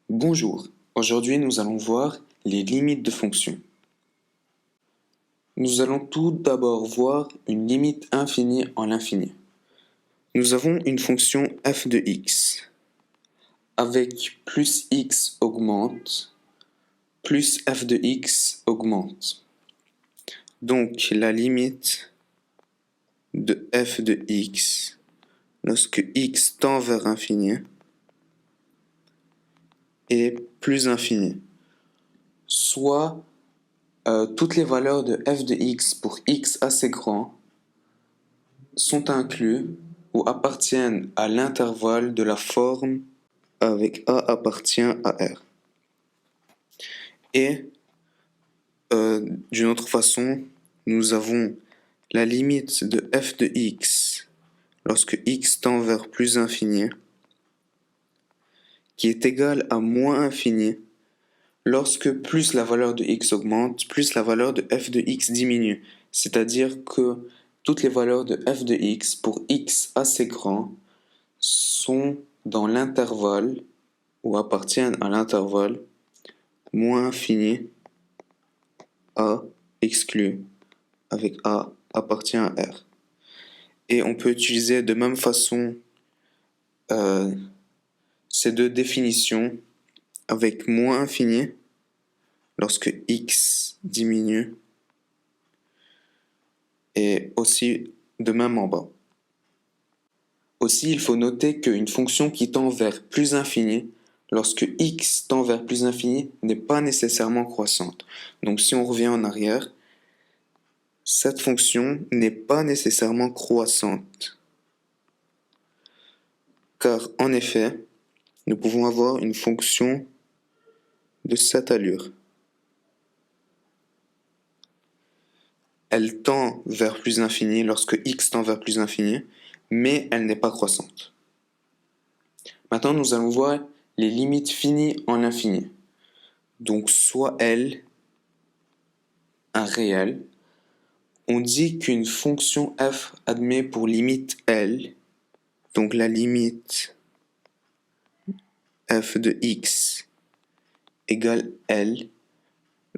Bonjour, aujourd'hui nous allons voir les limites de fonctions. Nous allons tout d'abord voir une limite infinie en l'infini. Nous avons une fonction f de x. Avec plus x augmente, plus f de x augmente. Donc la limite de f de x lorsque x tend vers l'infini est plus infini. Soit toutes les valeurs de f de x pour x assez grand sont inclus ou appartiennent à l'intervalle de la forme avec a appartient à r. Et d'une autre façon, nous avons la limite de f de x lorsque x tend vers plus infini qui est égale à moins infini lorsque plus la valeur de x augmente, plus la valeur de f de x diminue. C'est-à-dire que toutes les valeurs de f de x pour x assez grand sont dans l'intervalle ou appartiennent à l'intervalle moins infini a exclu avec a appartient à r. Et on peut utiliser de même façon ces deux définitions avec moins infini lorsque x diminue et aussi de même en bas. Aussi, il faut noter qu'une fonction qui tend vers plus infini, lorsque x tend vers plus infini, n'est pas nécessairement croissante. Donc si on revient en arrière, cette fonction n'est pas nécessairement croissante. Car en effet, nous pouvons avoir une fonction de cette allure. Elle tend vers plus infini lorsque x tend vers plus infini, mais elle n'est pas croissante. Maintenant, nous allons voir les limites finies en l'infini. Donc, soit L, un réel. On dit qu'une fonction f admet pour limite L, donc la limite f de x égale L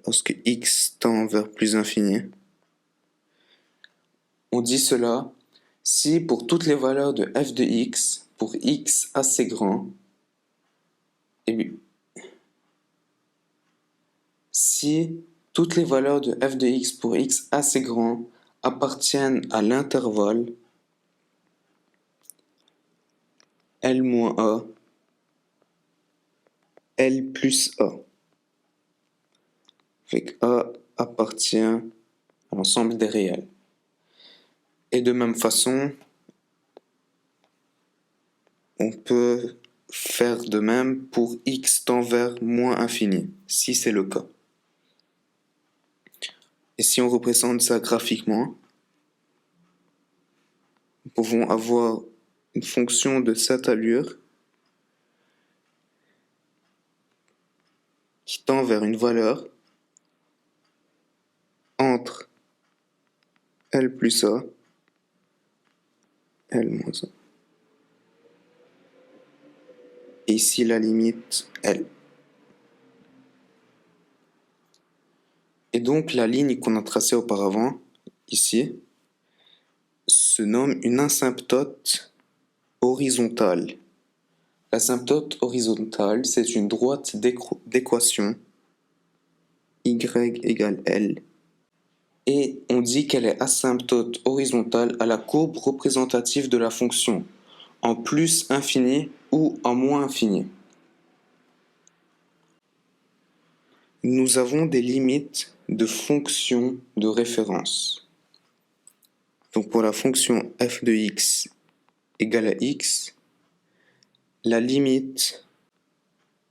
lorsque x tend vers plus infini. On dit cela si pour toutes les valeurs de f de x, pour x assez grand, si toutes les valeurs de f de x pour x assez grand appartiennent à l'intervalle L-A, L plus A. Avec A appartient à l'ensemble des réels. Et de même façon, on peut faire de même pour x tend vers moins infini, si c'est le cas. Et si on représente ça graphiquement, nous pouvons avoir une fonction de cette allure qui tend vers une valeur entre L plus A, L moins A. Et ici la limite L. Et donc la ligne qu'on a tracée auparavant, ici, se nomme une asymptote horizontale. L'asymptote horizontale, c'est une droite d'équation y égale L. Et on dit qu'elle est asymptote horizontale à la courbe représentative de la fonction, en plus infini ou en moins infini. Nous avons des limites de fonctions de référence. Donc pour la fonction f de x égale à x, la limite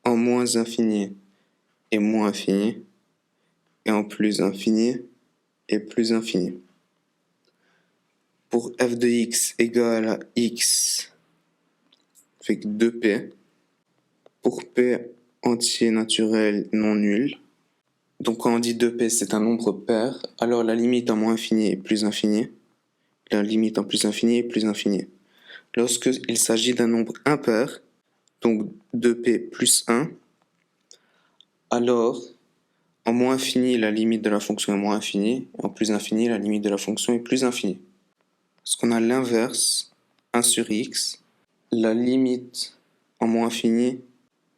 en moins infini est moins infini, et en plus infini est plus infini. Pour f de x égale à x avec 2p, pour p entier naturel non nul, donc quand on dit 2p c'est un nombre pair, alors la limite en moins infini est plus infini, la limite en plus infini est plus infini. Lorsqu'il s'agit d'un nombre impair, donc 2p plus 1, alors en moins infini, la limite de la fonction est moins infinie, et en plus infini, la limite de la fonction est plus infinie. Parce qu'on a l'inverse, 1 sur x, la limite en moins infini,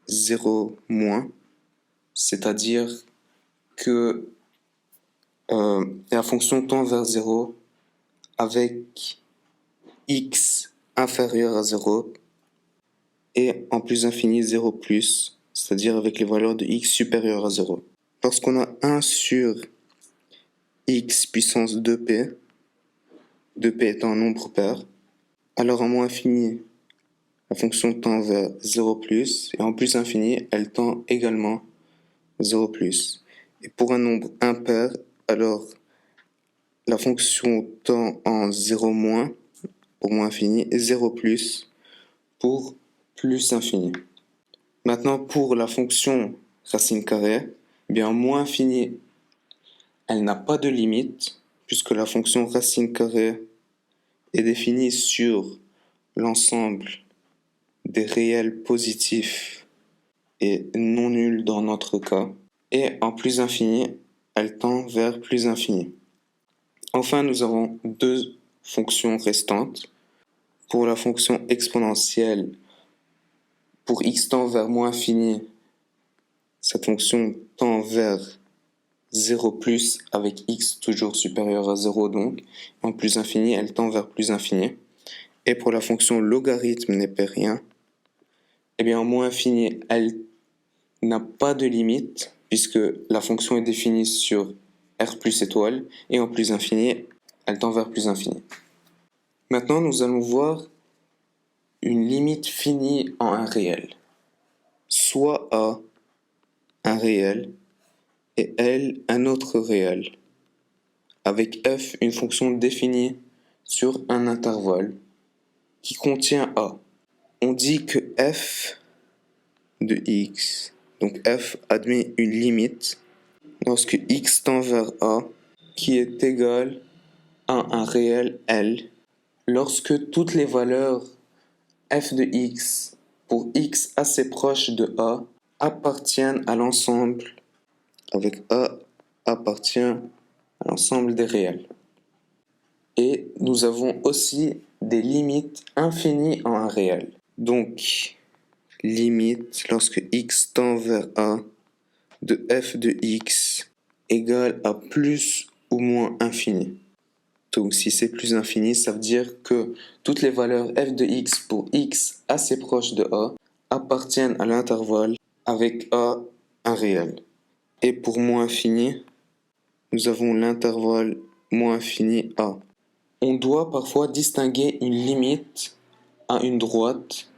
0 moins, c'est-à-dire que la fonction tend vers 0 avec x inférieur à 0 et en plus infini 0 plus, c'est-à-dire avec les valeurs de x supérieures à 0. Lorsqu'on a 1 sur x puissance 2p, 2p étant un nombre pair, alors en moins infini, la fonction tend vers 0 plus, et en plus infini, elle tend également 0 plus. Et pour un nombre impair, alors la fonction tend en 0 moins pour moins infini et 0 plus pour plus infini. Maintenant pour la fonction racine carrée, eh bien en moins infini, elle n'a pas de limite puisque la fonction racine carrée est définie sur l'ensemble des réels positifs et non nuls dans notre cas. Et en plus infini, elle tend vers plus infini. Enfin, nous avons deux fonctions restantes. Pour la fonction exponentielle, pour x tend vers moins infini, cette fonction tend vers 0 plus avec x toujours supérieur à 0 donc. En plus infini, elle tend vers plus infini. Et pour la fonction logarithme népérien, eh bien en moins infini, elle n'a pas de limite puisque la fonction est définie sur r plus étoile et en plus infini, elle tend vers plus infini. Maintenant, nous allons voir une limite finie en un réel. Soit A, un réel, et L, un autre réel, avec f, une fonction définie sur un intervalle qui contient A. On dit que f de x, donc f admet une limite lorsque x tend vers A qui est égale à un réel L, lorsque toutes les valeurs f de x pour x assez proche de A appartiennent à l'ensemble, avec A appartient à l'ensemble des réels. Et nous avons aussi des limites infinies en un réel. Donc, limite lorsque x tend vers A de f de x égale à plus ou moins infini. Donc si c'est plus infini, ça veut dire que toutes les valeurs f de x pour x assez proche de A appartiennent à l'intervalle avec A un réel. Et pour moins infini, nous avons l'intervalle moins infini A. On doit parfois distinguer une limite à une droite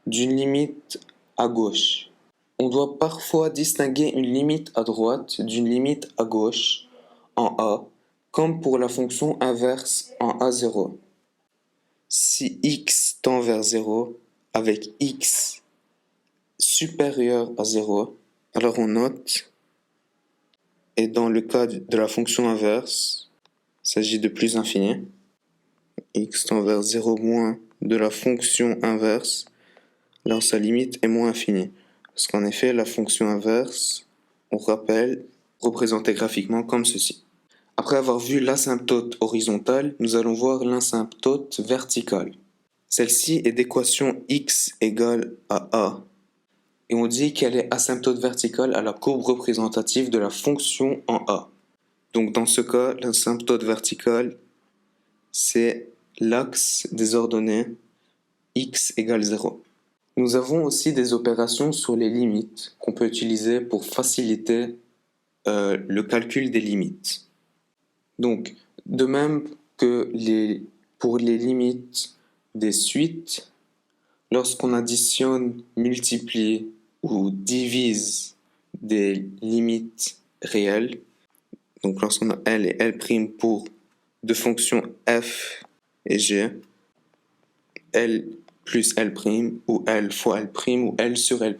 d'une limite à gauche. On doit parfois distinguer une limite à droite d'une limite à gauche en A, comme pour la fonction inverse en A0. Si x tend vers 0 avec x supérieur à 0, alors on note, et dans le cas de la fonction inverse, il s'agit de plus infini, x tend vers 0 moins de la fonction inverse, alors sa limite est moins infinie. Parce qu'en effet, la fonction inverse, on rappelle, représentée graphiquement comme ceci. Après avoir vu l'asymptote horizontale, nous allons voir l'asymptote verticale. Celle-ci est d'équation x égale à a. Et on dit qu'elle est asymptote verticale à la courbe représentative de la fonction en a. Donc dans ce cas, l'asymptote verticale, c'est l'axe des ordonnées x égale 0. Nous avons aussi des opérations sur les limites qu'on peut utiliser pour faciliter le calcul des limites. Donc, de même que pour les limites des suites, lorsqu'on additionne, multiplie ou divise des limites réelles, donc lorsqu'on a L et L' pour deux fonctions f et g, L plus L' ou L fois L' ou L sur L'.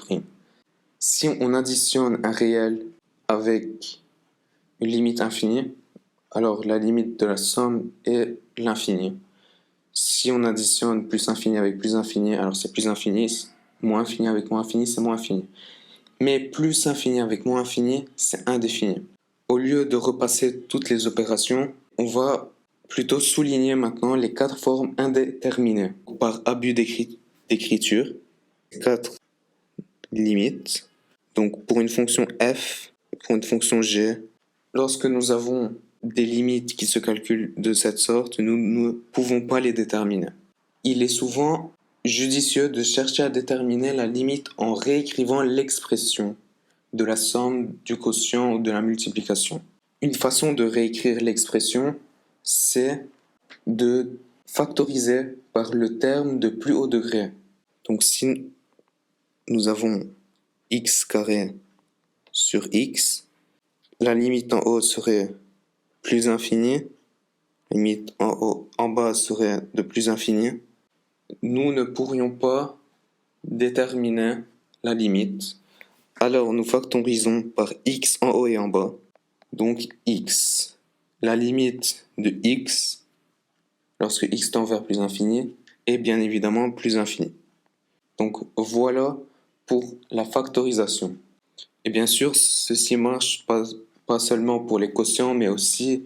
Si on additionne un réel avec une limite infinie, alors la limite de la somme est l'infini. Si on additionne plus infini avec plus infini, alors c'est plus infini, moins infini avec moins infini, c'est moins infini. Mais plus infini avec moins infini, c'est indéfini. Au lieu de repasser toutes les opérations, on va plutôt souligner maintenant les 4 formes indéterminées par abus d'écriture, 4 limites. Donc pour une fonction f, pour une fonction g, lorsque nous avons des limites qui se calculent de cette sorte, nous ne pouvons pas les déterminer. Il est souvent judicieux de chercher à déterminer la limite en réécrivant l'expression de la somme, du quotient ou de la multiplication. Une façon de réécrire l'expression, c'est de factoriser par le terme de plus haut degré. Donc si nous avons x carré sur x, la limite en haut serait plus infini, la limite en bas serait de plus infini. Nous ne pourrions pas déterminer la limite. Alors nous factorisons par x en haut et en bas. Donc x, la limite de x, lorsque x tend vers plus infini, est bien évidemment plus infini. Donc voilà pour la factorisation. Et bien sûr, ceci marche pas seulement pour les quotients, mais aussi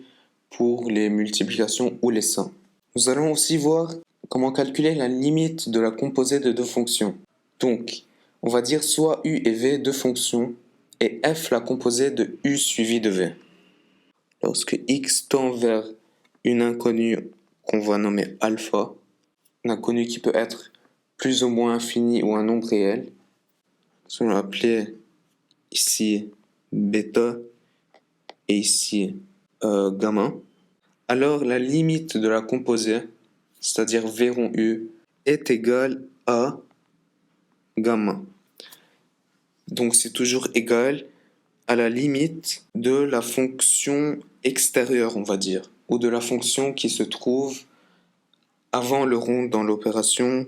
pour les multiplications ou les sommes. Nous allons aussi voir comment calculer la limite de la composée de deux fonctions. Donc, on va dire soit u et v deux fonctions, et f la composée de u suivi de v. Lorsque x tend vers une inconnue qu'on va nommer alpha, une inconnue qui peut être plus ou moins infinie ou un nombre réel, on va l'appeler ici bêta et ici gamma, alors la limite de la composée, c'est-à-dire v rond u, est égale à gamma. Donc c'est toujours égal à la limite de la fonction extérieure, on va dire, ou de la fonction qui se trouve avant le rond dans l'opération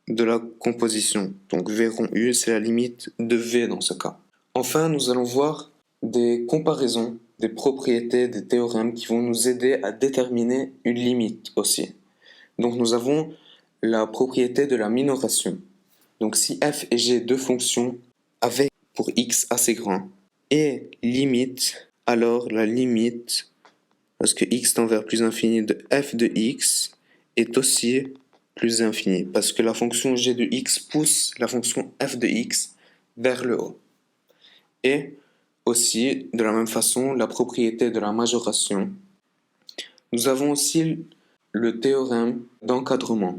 de la composition. Donc v rond u, c'est la limite de v dans ce cas. Enfin, nous allons voir des comparaisons, des propriétés, des théorèmes qui vont nous aider à déterminer une limite aussi. Donc nous avons la propriété de la minoration. Donc si f et g deux fonctions avec pour x assez grand et limite, alors la limite, lorsque x tend vers plus infini de f de x, est aussi plus infini, parce que la fonction g de x pousse la fonction f de x vers le haut. Et aussi, de la même façon, la propriété de la majoration. Nous avons aussi le théorème d'encadrement.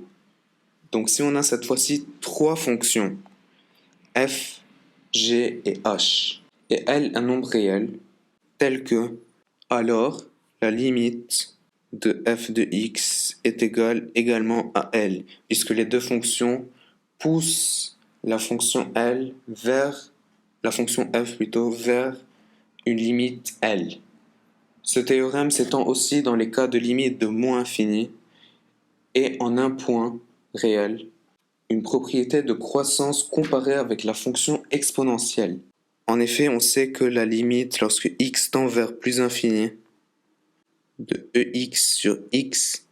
Donc si on a cette fois-ci trois fonctions, f, g et h, et L un nombre réel, tel que, alors, la limite de f de x est égale également à L, puisque les deux fonctions poussent la fonction L vers, la fonction f plutôt, vers une limite L. Ce théorème s'étend aussi dans les cas de limite de moins infini et en un point réel, une propriété de croissance comparée avec la fonction exponentielle. En effet, on sait que la limite lorsque x tend vers plus infini de ex sur x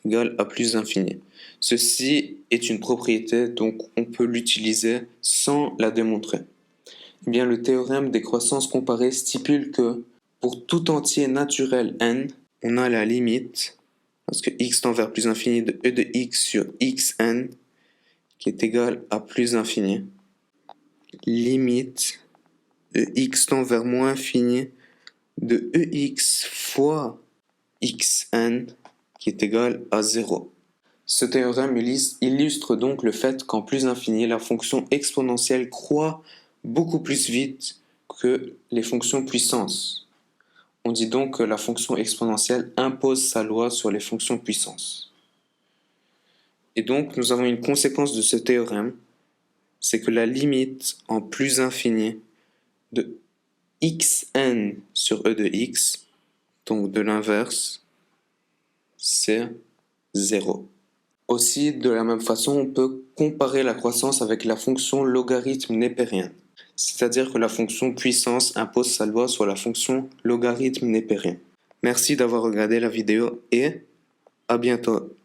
égale à plus infini. Ceci est une propriété, donc on peut l'utiliser sans la démontrer. Eh bien, le théorème des croissances comparées stipule que pour tout entier naturel n, on a la limite, lorsque x tend vers plus infini, de e de x sur xn, qui est égale à plus infini. Limite de x tend vers moins infini de ex fois xn, qui est égal à 0. Ce théorème illustre donc le fait qu'en plus infini, la fonction exponentielle croît beaucoup plus vite que les fonctions puissance. On dit donc que la fonction exponentielle impose sa loi sur les fonctions puissance. Et donc nous avons une conséquence de ce théorème, c'est que la limite en plus infini de xn sur e de x, donc de l'inverse, c'est 0. Aussi, de la même façon, on peut comparer la croissance avec la fonction logarithme népérien. C'est-à-dire que la fonction puissance impose sa loi sur la fonction logarithme népérien. Merci d'avoir regardé la vidéo et à bientôt.